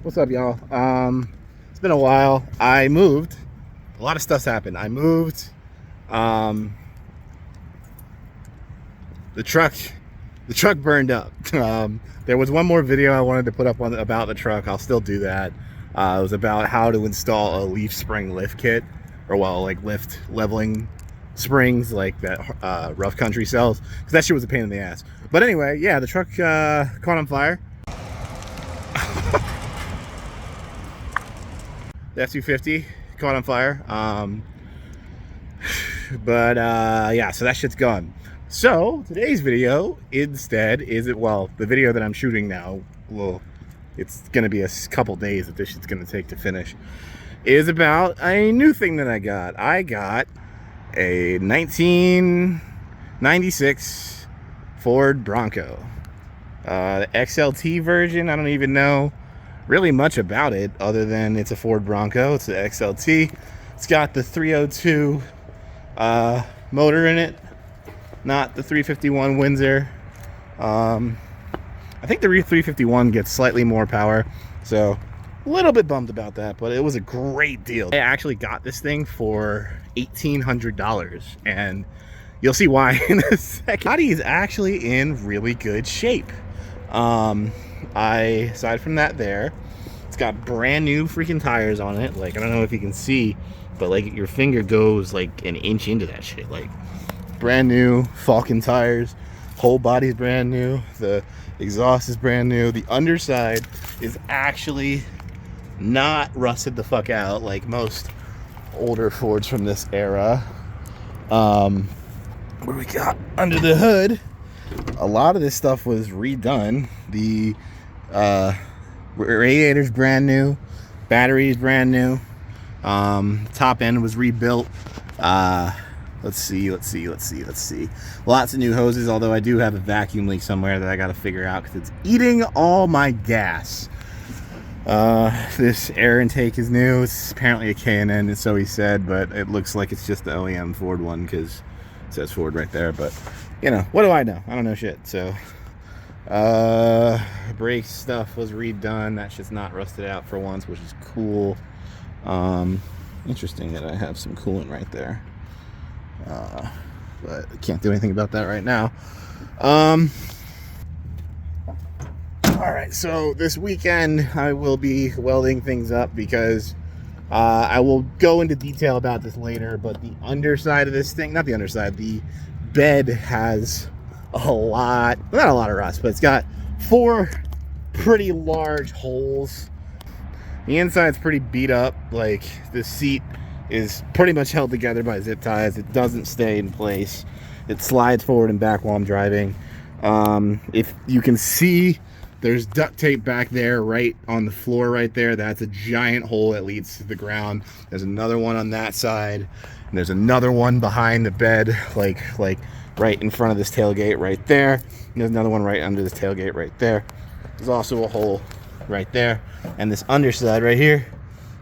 What's up, y'all? It's been a while. I moved. A lot of stuff's happened. I moved. Um, the truck burned up. There was one more video I wanted to put up about the truck. I'll still do that. It was about how to install a leaf spring lift kit, or like lift leveling springs like that Rough Country sells, because that shit was a pain in the ass. But anyway, yeah, the truck caught on fire. The F-250 caught on fire. Yeah, so that shit's gone. So today's video instead is the video that I'm shooting now. Well, it's gonna be a couple days that this shit's gonna take to finish. Is about a new thing that I got. I got a 1996 Ford Bronco, the XLT version. I don't even know really much about it other than it's a Ford Bronco. It's the XLT. It's got the 302 motor in it, not the 351 Windsor. I think the 351 gets slightly more power, so a little bit bummed about that, but it was a great deal. I actually got this thing for $1,800, and you'll see why in a second. The body is actually in really good shape. Aside from that, it's got brand new freaking tires on it. Like, I don't know if you can see, but like your finger goes like an inch into that shit. Like, brand new Falcon tires, whole body's brand new, the exhaust is brand new, the underside is actually not rusted the fuck out like most older Fords from this era. What do we got under the hood? A lot of this stuff was redone. The radiator's brand new, battery's brand new, top end was rebuilt. Let's see. Lots of new hoses, although I do have a vacuum leak somewhere that I gotta figure out because it's eating all my gas. This air intake is new. It's apparently a K&N, so he said, but it looks like it's just the OEM Ford one because it says Ford right there. But you know, what do I know? I don't know shit. So brake stuff was redone. That shit's not rusted out for once, which is cool. Interesting that I have some coolant right there, but I can't do anything about that right now. Alright, so this weekend I will be welding things up because I will go into detail about this later, but the underside of this thing, not the underside, the bed has a lot, not a lot of rust, but it's got 4 pretty large holes. The inside's pretty beat up. Like, the seat is pretty much held together by zip ties. It doesn't stay in place. It slides forward and back while I'm driving. If you can see, there's duct tape back there right on the floor right there. That's a giant hole that leads to the ground. There's another one on that side, and there's another one behind the bed, like right in front of this tailgate right there. And there's another one right under this tailgate right there. There's also a hole right there. And this underside right here,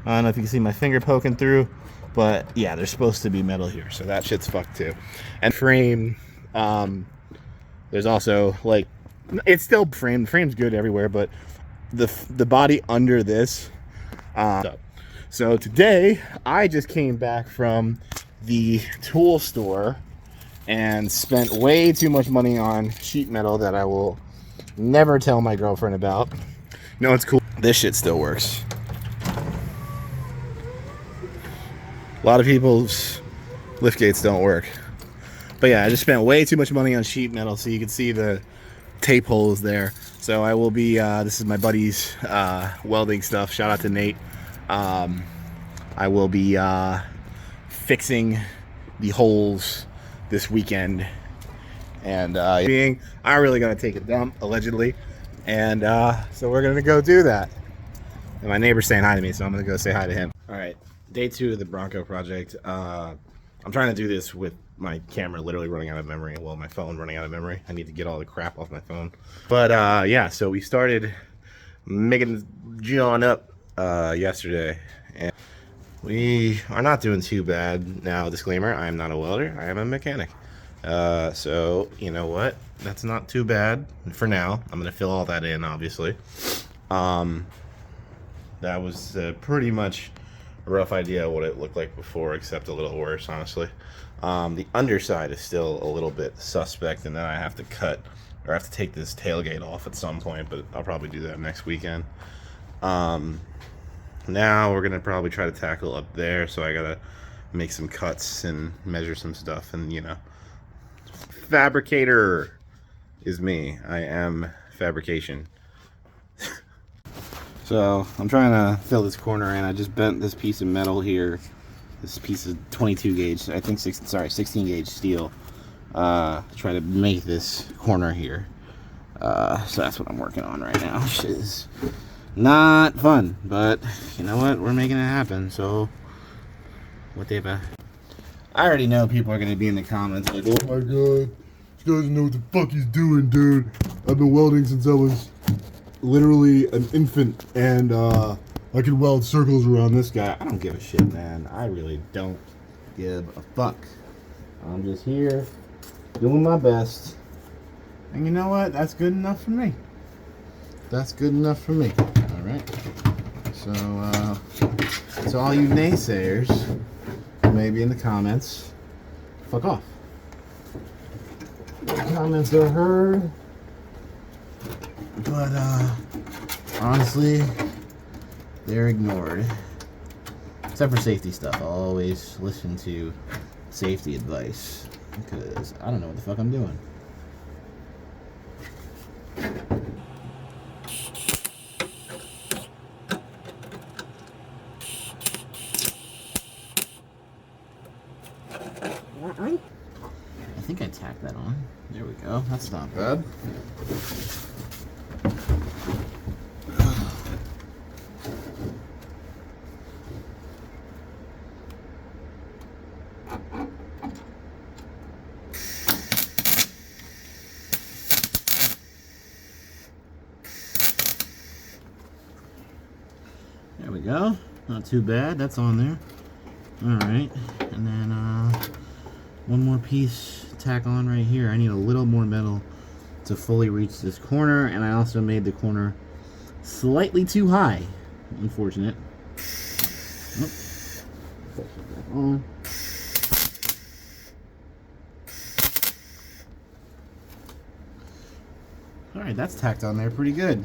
I don't know if you can see my finger poking through, but yeah, there's supposed to be metal here, so that shit's fucked too. And frame, there's also, like, it's still framed. The frame's good everywhere, but the body under this. So today I just came back from the tool store and spent way too much money on sheet metal that I will never tell my girlfriend about. No, it's cool. This shit still works. A lot of people's lift gates don't work. But yeah, I just spent way too much money on sheet metal, so you can see the tape holes there. So I will be, this is my buddy's welding stuff. Shout out to Nate. I will be fixing the holes this weekend. And I really gotta take a dump, allegedly. And so we're gonna go do that. And my neighbor's saying hi to me, so I'm gonna go say hi to him. All right, day 2 of the Bronco project. I'm trying to do this with my camera literally running out of memory. Well, my phone running out of memory. I need to get all the crap off my phone. But yeah, so we started making John up yesterday, and we are not doing too bad. Now, disclaimer, I am not a welder. I am a mechanic. So you know what? That's not too bad for now. I'm gonna fill all that in, obviously. that was pretty much a rough idea of what it looked like before, except a little worse, honestly. The underside is still a little bit suspect, and then I have to cut, or I have to take this tailgate off at some point, but I'll probably do that next weekend. Now we're gonna probably try to tackle up there, so I gotta make some cuts and measure some stuff, and you know, fabricator is me. I am fabrication. So I'm trying to fill this corner in. I just bent this piece of metal here. This piece of 22 gauge, I think 16 gauge steel. To try to make this corner here. So that's what I'm working on right now, which is not fun, but you know what? We're making it happen. So whatever. I already know people are gonna be in the comments like, "Oh my god, this guy doesn't know what the fuck he's doing, dude. I've been welding since I was literally an infant, and I could weld circles around this guy." I don't give a shit, man. I really don't give a fuck. I'm just here doing my best, and you know what? That's good enough for me. That's good enough for me. All right. So, to all you naysayers, maybe in the comments, fuck off. The comments are heard. But honestly, they're ignored. Except for safety stuff. I'll always listen to safety advice because I don't know what the fuck I'm doing. I think I tacked that on. There we go. That's not bad. There we go. Not too bad. That's on there. Alright. And then one more piece tack on right here. I need a little more metal to fully reach this corner, and I also made the corner slightly too high. Unfortunate. Oh. Push it back on. Alright, that's tacked on there pretty good.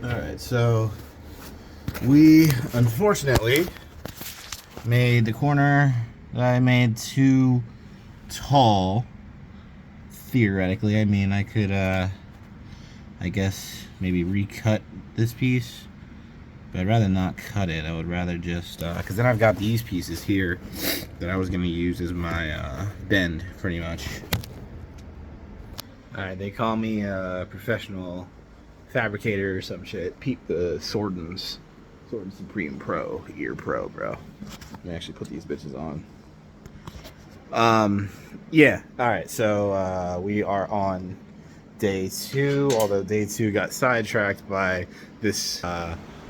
Alright, so we unfortunately made the corner that I made too tall. Theoretically, I mean, I could I guess maybe recut this piece, but I'd rather not cut it. I would rather just because then I've got these pieces here that I was going to use as my bend pretty much. Alright, they call me a professional fabricator or some shit. Peep the Sword Supreme Pro, Ear Pro, bro. Let me actually put these bitches on. Yeah, alright, so we are on day 2, although day 2 got sidetracked by this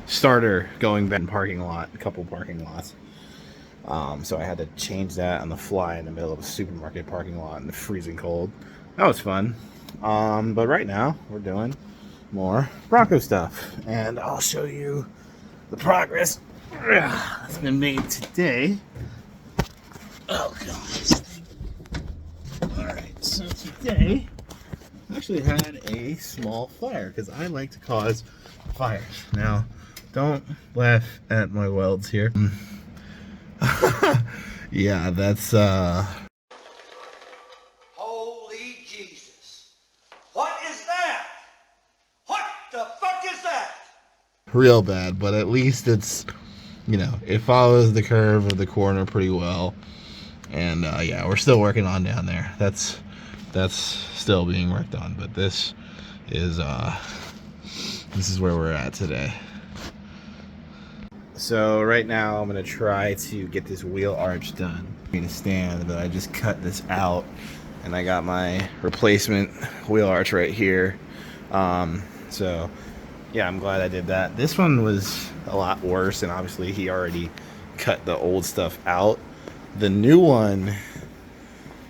starter going back in parking lot, a couple parking lots. So I had to change that on the fly in the middle of a supermarket parking lot in the freezing cold. That was fun. But right now we're doing more Bronco stuff, and I'll show you the progress that's been made today. Oh god. Alright, so today I actually had a small fire because I like to cause fires. Now, don't laugh at my welds here. Yeah, that's Holy Jesus. What is that? What the fuck is that? real bad, but at least it's, you know, it follows the curve of the corner pretty well. And yeah, we're still working on down there. That's still being worked on, but this is where we're at today. So right now I'm gonna try to get this wheel arch done. I'm gonna stand, but I just cut this out, and I got my replacement wheel arch right here. So yeah, I'm glad I did that. This one was a lot worse, and obviously he already cut the old stuff out. The new one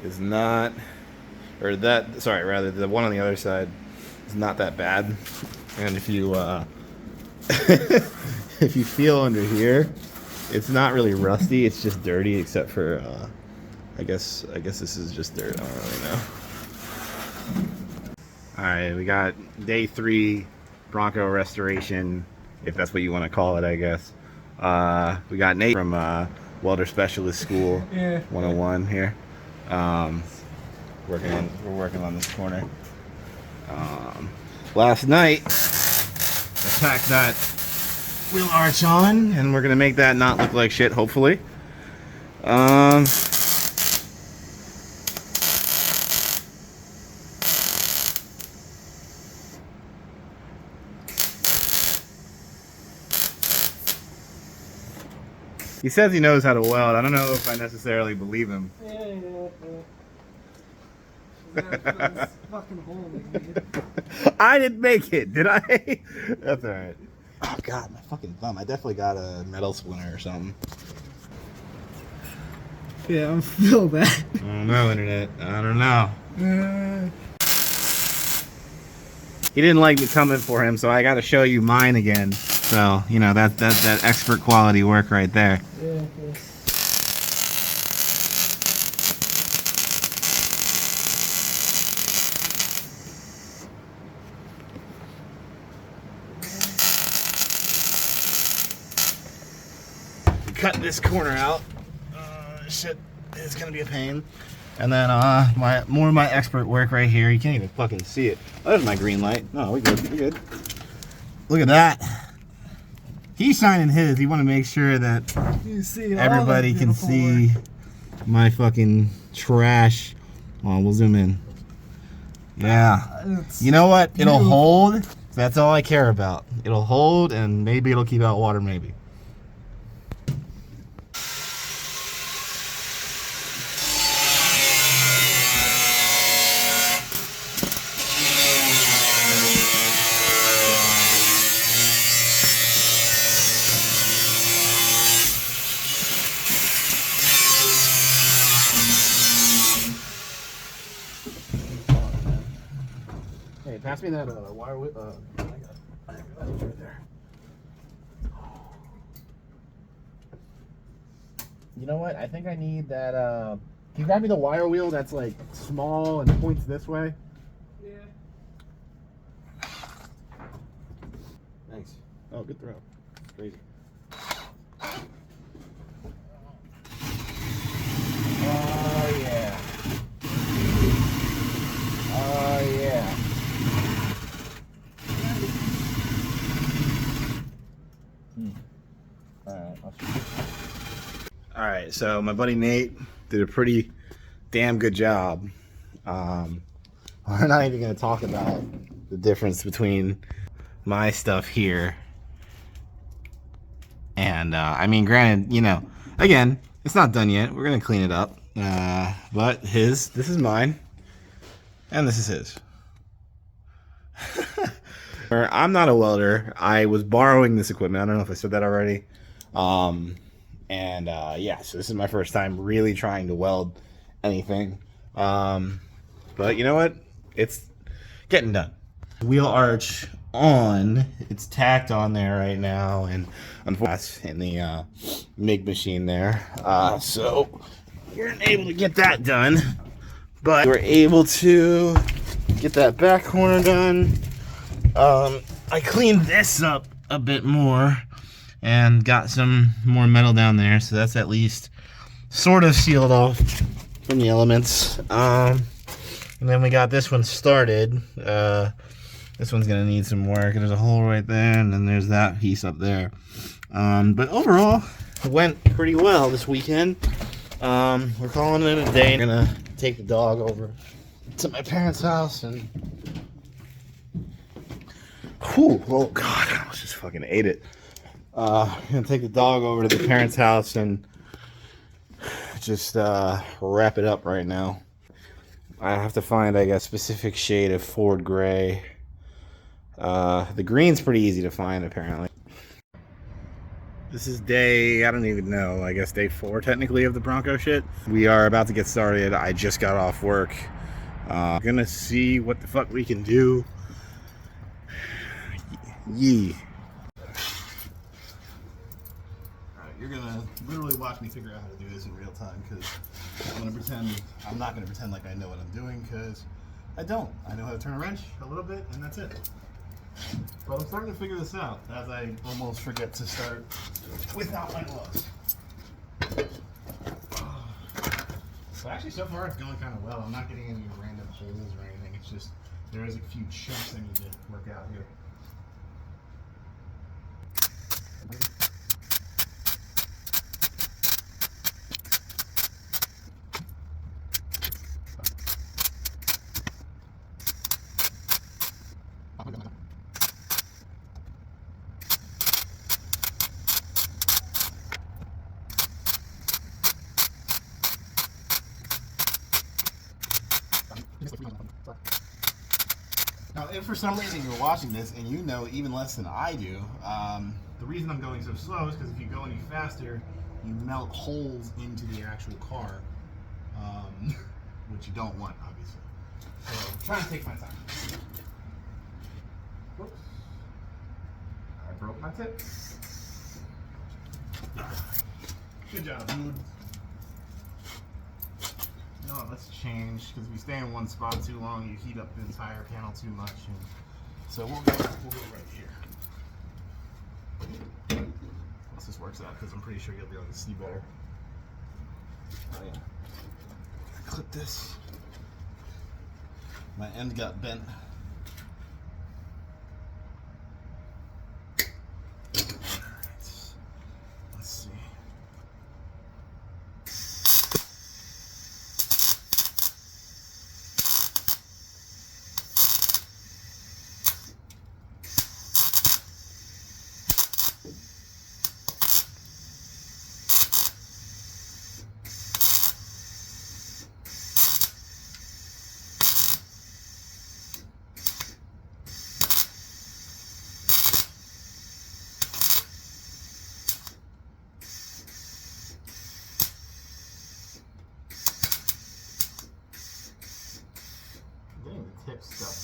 is not, or that, sorry, rather the one on the other side is not that bad. And if you If you feel under here, it's not really rusty. It's just dirty, except for I guess this is just dirt. I don't really know. All right, we got day 3 Bronco restoration, if that's what you want to call it, I guess. We got Nate from Welder Specialist School 101 here. We're working on this corner. Last night, I tacked that wheel arch on, and we're gonna make that not look like shit, hopefully. He says he knows how to weld. I don't know if I necessarily believe him. That fucking hole, man. I didn't make it, did I? That's alright. Oh god, my fucking thumb. I definitely got a metal splinter or something. Yeah, I feel that. I don't know, internet. I don't know. He didn't like me coming for him, so I gotta show you mine again. So, you know, that expert quality work right there. Yeah. Cut this corner out. Shit, it's gonna be a pain. And then more of my expert work right here. You can't even fucking see it. Oh, there's my green light. No, we good. We good. Look at that. He's shining his. He want to make sure that everybody can see my fucking trash. Oh, we'll zoom in. Yeah. You know what? It'll hold. That's all I care about. It'll hold, and maybe it'll keep out water, maybe. Hey, pass me that wire whip. I got it right there. You know what? I think I need that. Can you grab me the wire wheel that's like small and points this way? Yeah. Thanks. Oh, good throw. Crazy. Oh yeah. Oh yeah. All right, so my buddy Nate did a pretty damn good job. We're not even going to talk about the difference between my stuff here and, I mean, granted, you know, again, it's not done yet. We're going to clean it up. But this is mine, and this is his. I'm not a welder. I was borrowing this equipment. I don't know if I said that already. Yeah, so this is my first time really trying to weld anything. But you know what? It's getting done. Wheel arch on. It's tacked on there right now, and unfortunately in the MIG machine there. So you're able to get that done, but we're able to get that back corner done. I cleaned this up a bit more and got some more metal down there, so that's at least sort of sealed off from the elements. And then we got this one started. This one's gonna need some work. There's a hole right there, and then there's that piece up there. But overall, it went pretty well this weekend. We're calling it a day. I'm gonna take the dog over to my parents' house and oh god, I almost just fucking ate it. I'm gonna take the dog over to the parents' house and just wrap it up right now. I have to find, I guess, a specific shade of Ford gray. The green's pretty easy to find, apparently. This is day, I don't even know, I guess day 4 technically of the Bronco shit. We are about to get started. I just got off work. Gonna see what the fuck we can do. Yee. watch me figure out how to do this in real time, because I'm not gonna pretend like I know what I'm doing, because I don't. I know how to turn a wrench a little bit, and that's it. But I'm starting to figure this out as I almost forget to start without my gloves. So actually, so far it's going kind of well. I'm not getting any random holes or anything. It's just there is a few chunks I need to work out here. Now, if for some reason you're watching this and you know even less than I do, the reason I'm going so slow is because if you go any faster, you melt holes into the actual car, which you don't want, obviously. So I'm trying to take my time. Whoops. I broke my tip. Good job, dude. You know what, let's change, because if you stay in one spot too long, you heat up the entire panel too much. And so we'll go right here. Once this works out, because I'm pretty sure you'll be able to see better. Oh yeah. Clip this. My end got bent. Tip stuff.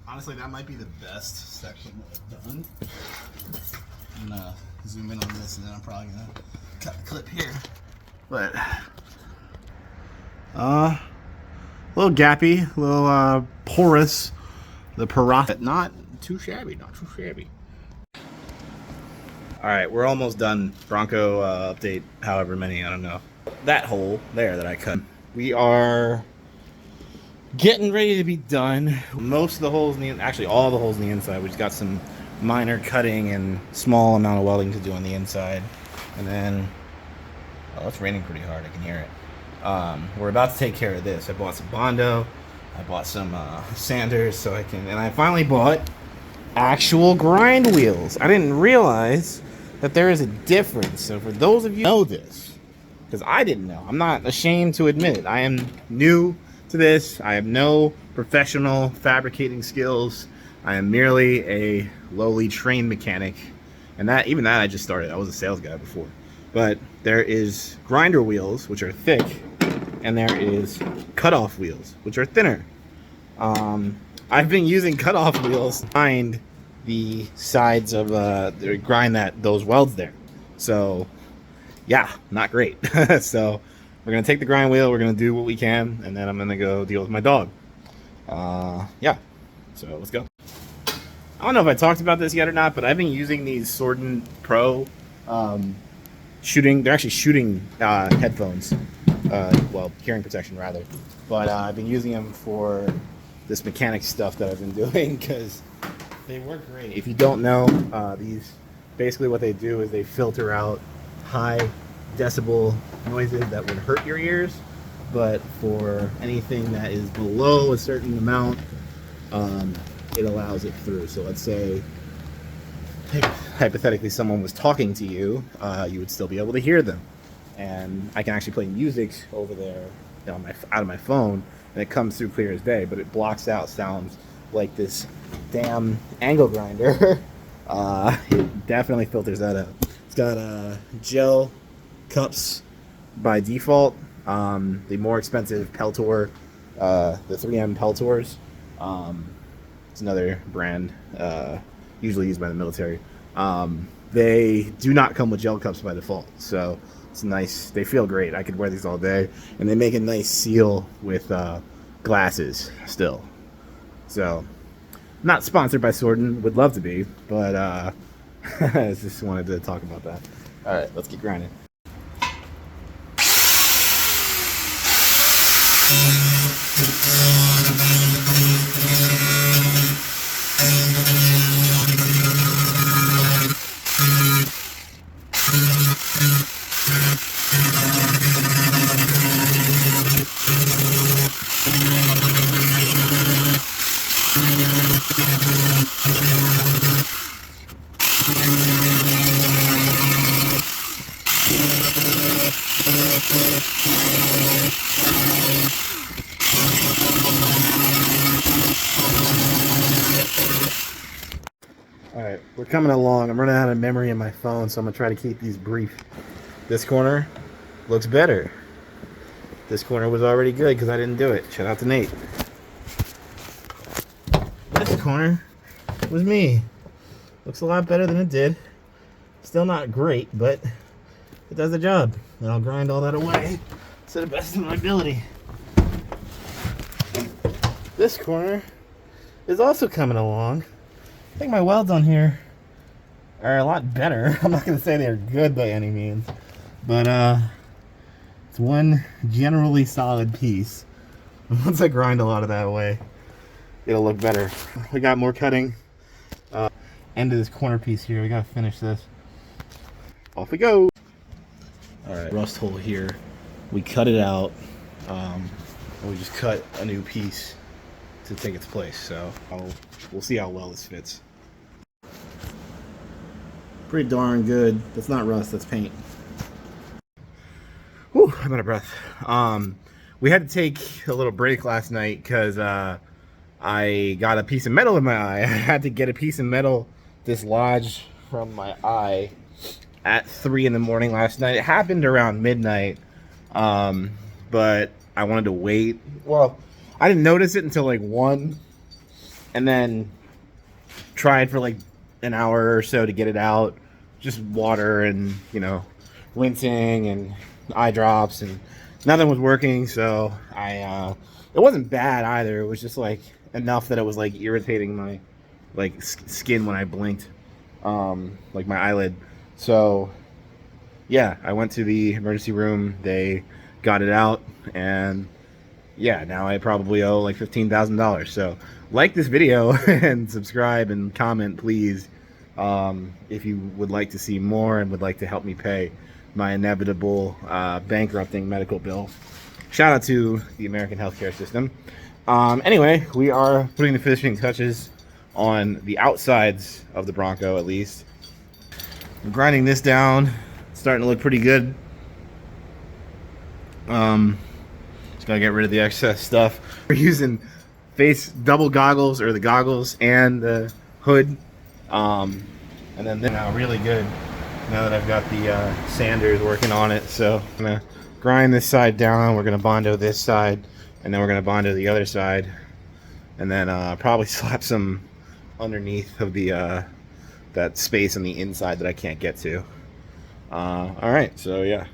Honestly, that might be the best section that I've done. I'm gonna zoom in on this, and then I'm probably gonna cut the clip here. But a little gappy, a little porous. The Proffessional, not too shabby, not too shabby. All right, we're almost done. Bronco update, however many, I don't know. That hole there that I cut. We are getting ready to be done. Most of the holes in the, actually all the holes in the inside. We just got some minor cutting and small amount of welding to do on the inside. And then, oh, it's raining pretty hard. I can hear it. We're about to take care of this. I bought some Bondo. I bought some sanders so I can, and I finally bought actual grind wheels. I didn't realize that there is a difference. So for those of you who know this, because I didn't know, I'm not ashamed to admit it. I am new to this. I have no professional fabricating skills. I am merely a lowly trained mechanic, and that even that I just started. I was a sales guy before. But there is grinder wheels, which are thick, and there is cutoff wheels, which are thinner. I've been using cutoff wheels to grind the sides of grind those welds there. So yeah, not great. So we're gonna take the grind wheel, we're gonna do what we can, and then I'm gonna go deal with my dog. Yeah, so let's go. I don't know if I talked about this yet or not, but I've been using these Sorden Pro they're actually shooting headphones, well, hearing protection rather, but I've been using them for this mechanic stuff that I've been doing because they work great. If you don't know, these basically what they do is they filter out high decibel noises that would hurt your ears, but for anything that is below a certain amount, it allows it through. So let's say hypothetically someone was talking to you, you would still be able to hear them. And I can actually play music over there, you know, out of my phone, and it comes through clear as day, but it blocks out sounds like this damn angle grinder. It definitely filters that out. It's got gel cups by default. The more expensive Peltor, the 3M Peltors, it's another brand usually used by the military. They do not come with gel cups by default, so it's nice. They feel great. I could wear these all day, and they make a nice seal with glasses still. So, not sponsored by Sorden. Would love to be, but I just wanted to talk about that. All right, let's get grinding. Alright, we're coming along. I'm running out of memory in my phone, so I'm going to try to keep these brief. This corner looks better. This corner was already good because I didn't do it. Shout out to Nate. This corner was me. Looks a lot better than it did. Still not great, but it does the job. And I'll grind all that away to the best of my ability. This corner is also coming along. I think my welds on here are a lot better. I'm not going to say they're good by any means, but it's one generally solid piece. Once I grind a lot of that away, it'll look better. We got more cutting. End of this corner piece here. We got to finish this. Off we go. All right, rust hole here. We cut it out, and we just cut a new piece to take its place. So we'll see how well this fits. Pretty darn good. That's not rust, that's paint. Whew, I'm out of breath. We had to take a little break last night because I got a piece of metal in my eye. I had to get a piece of metal dislodged from my eye at 3 in the morning last night. It happened around midnight, but I wanted to wait. Well, I didn't notice it until like 1, and then tried for like an hour or so to get it out. Just water and, you know, rinsing and eye drops, and nothing was working. So it wasn't bad either. It was just like enough that it was like irritating my like skin when I blinked, like my eyelid. So yeah, I went to the emergency room. They got it out, and yeah, now I probably owe like $15,000. So like this video and subscribe and comment, please, if you would like to see more and would like to help me pay my inevitable bankrupting medical bill. Shout out to the American healthcare system. Anyway, we are putting the finishing touches on the outsides of the Bronco, at least. I'm grinding this down. It's starting to look pretty good. Just gotta get rid of the excess stuff. We're using face double goggles, or the goggles and the hood. And then they're now really good now that I've got the sanders working on it. So I'm gonna grind this side down. We're gonna Bondo this side, and then we're gonna Bondo the other side, and then probably slap some underneath of the that space on the inside that I can't get to. All right, so yeah.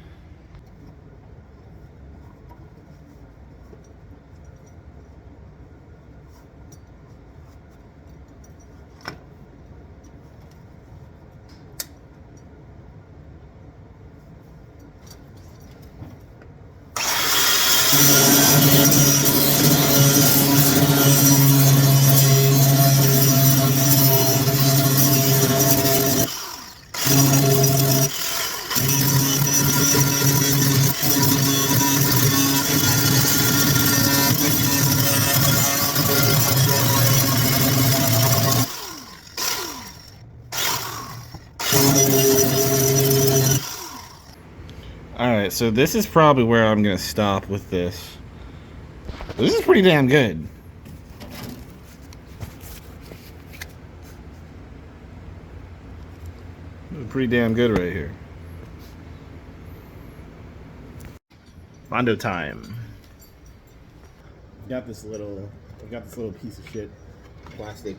Alright, so this is probably where I'm going to stop with this. This is pretty damn good. Pretty damn good right here. Bondo time. I've got this little piece of shit plastic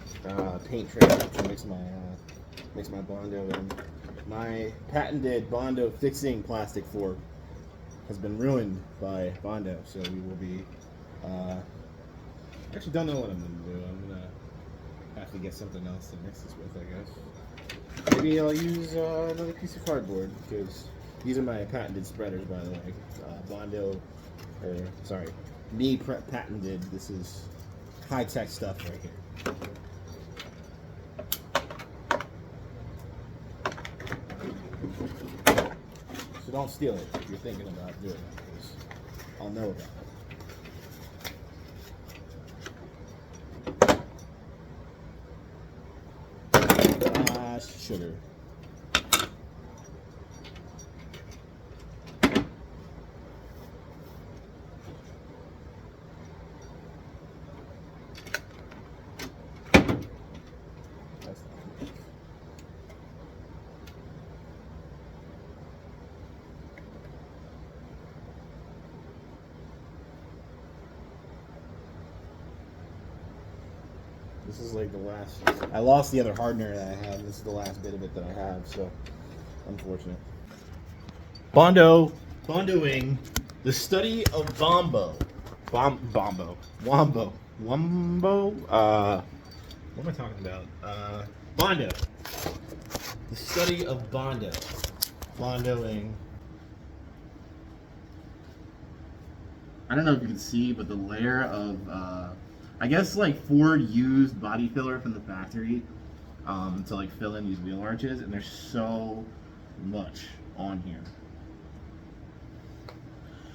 paint tray to mix my Bondo in. My patented Bondo fixing plastic fork has been ruined by Bondo, so we will be. Actually, don't know what I'm gonna do. I'm gonna have to get something else to mix this with, I guess. Maybe I'll use another piece of cardboard because these are my patented spreaders, by the way. Bondo, or sorry, me patented. This is high-tech stuff right here. So don't steal it if you're thinking about doing it, because I'll know about it. Sugar. This is like the last. I lost the other hardener that I had. This is the last bit of it that I have, so unfortunate. Bondoing, the study of Wombo. What am I talking about? Bondo. The study of Bondo. Bondoing. I don't know if you can see, but the layer of I guess like Ford used body filler from the factory to like fill in these wheel arches, and there's so much on here.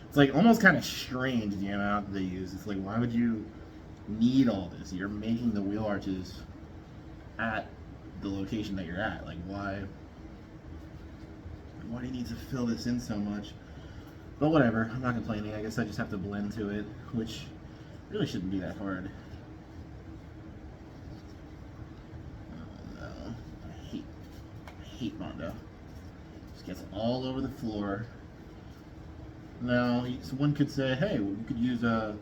It's like almost kind of strange the amount that they use. It's like, why would you need all this? You're making the wheel arches at the location that you're at. Like, why do you need to fill this in so much? But whatever, I'm not complaining. I guess I just have to blend to it, which really shouldn't be that hard. Oh no, I hate Bondo. Just gets all over the floor. Now, someone could say, hey, well, you could use a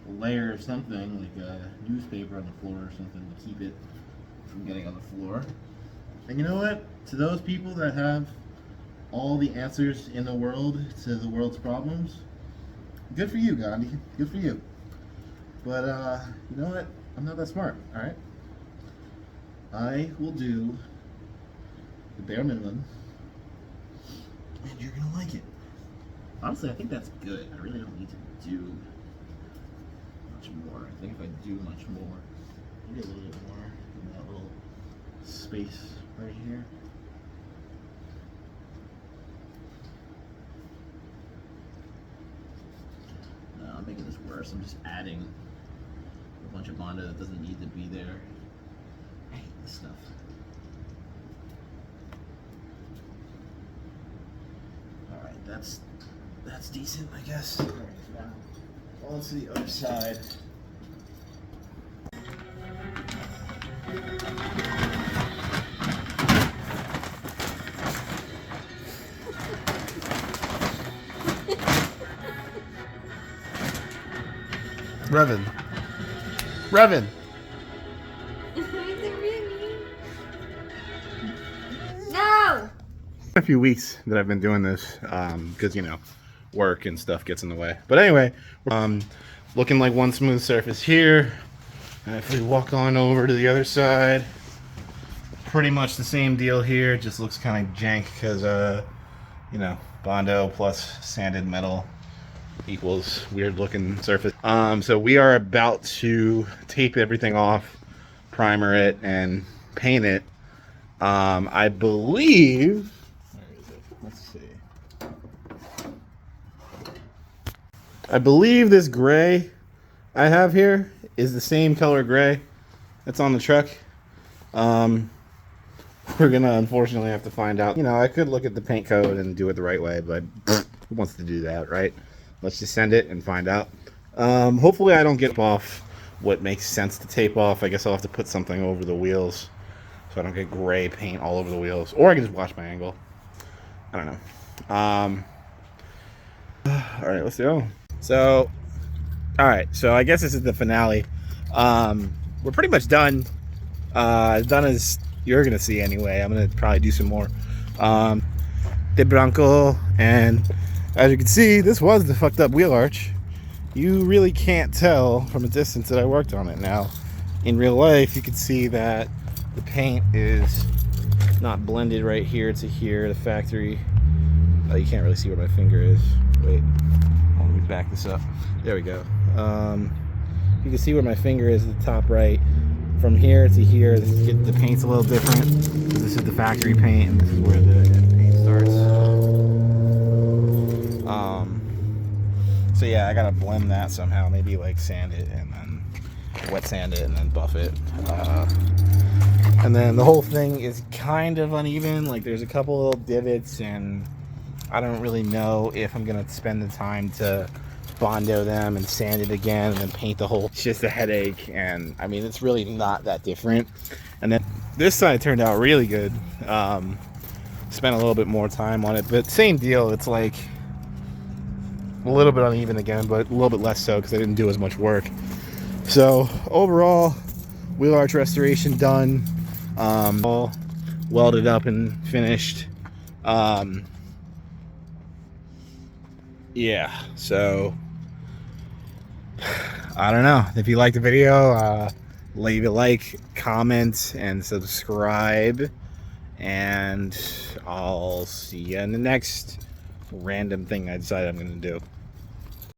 layer of something, like a newspaper on the floor or something to keep it from getting on the floor. And you know what? To those people that have all the answers in the world to the world's problems, good for you, Gandhi. Good for you. But you know what? I'm not that smart, alright? I will do the bare minimum, and you're gonna like it. Honestly, I think that's good. I really don't need to do much more. I think if I do much more, maybe a little bit more in that little space right here. No, I'm making this worse. I'm just adding a bunch of Bondo that doesn't need to be there. I hate this stuff. Alright, that's decent, I guess. Alright, now on to the other side. Revan. No! A few weeks that I've been doing this because you know, work and stuff gets in the way. But anyway, looking like one smooth surface here, and if we walk on over to the other side, pretty much the same deal here. It just looks kind of jank because you know, Bondo plus sanded metal equals weird looking surface. So we are about to tape everything off, primer it, and paint it. I believe, where is it? Let's see. I believe this gray I have here is the same color gray that's on the truck. we're gonna unfortunately have to find out. You know, I could look at the paint code and do it the right way, but who wants to do that, right? Let's just send it and find out. Hopefully I don't get off what makes sense to tape off. I guess I'll have to put something over the wheels so I don't get gray paint all over the wheels. Or I can just watch my angle. I don't know. Alright, let's go. So, alright, so I guess this is the finale. We're pretty much done. As done as you're gonna see anyway. I'm gonna probably do some more. Ford Bronco, and as you can see, this was the fucked up wheel arch. You really can't tell from a distance that I worked on it. Now, in real life, you can see that the paint is not blended right here to here, the factory. You can't really see where my finger is. Wait, let me back this up. There we go. You can see where my finger is at the top right. From here to here, the paint's a little different. This is the factory paint, and this is where the end paint starts. So yeah, I gotta blend that somehow. Maybe like sand it and then wet sand it and then buff it. And then the whole thing is kind of uneven. Like there's a couple little divots, and I don't really know if I'm gonna spend the time to Bondo them and sand it again and then paint the whole. It's just a headache, and I mean it's really not that different. And then this side turned out really good. Spent a little bit more time on it, but same deal. It's like a little bit uneven again, but a little bit less so because I didn't do as much work. So overall, wheel arch restoration done, all welded up and finished. Yeah, so I don't know. If you liked the video, leave a like, comment, and subscribe. And I'll see you in the next random thing I decide I'm going to do.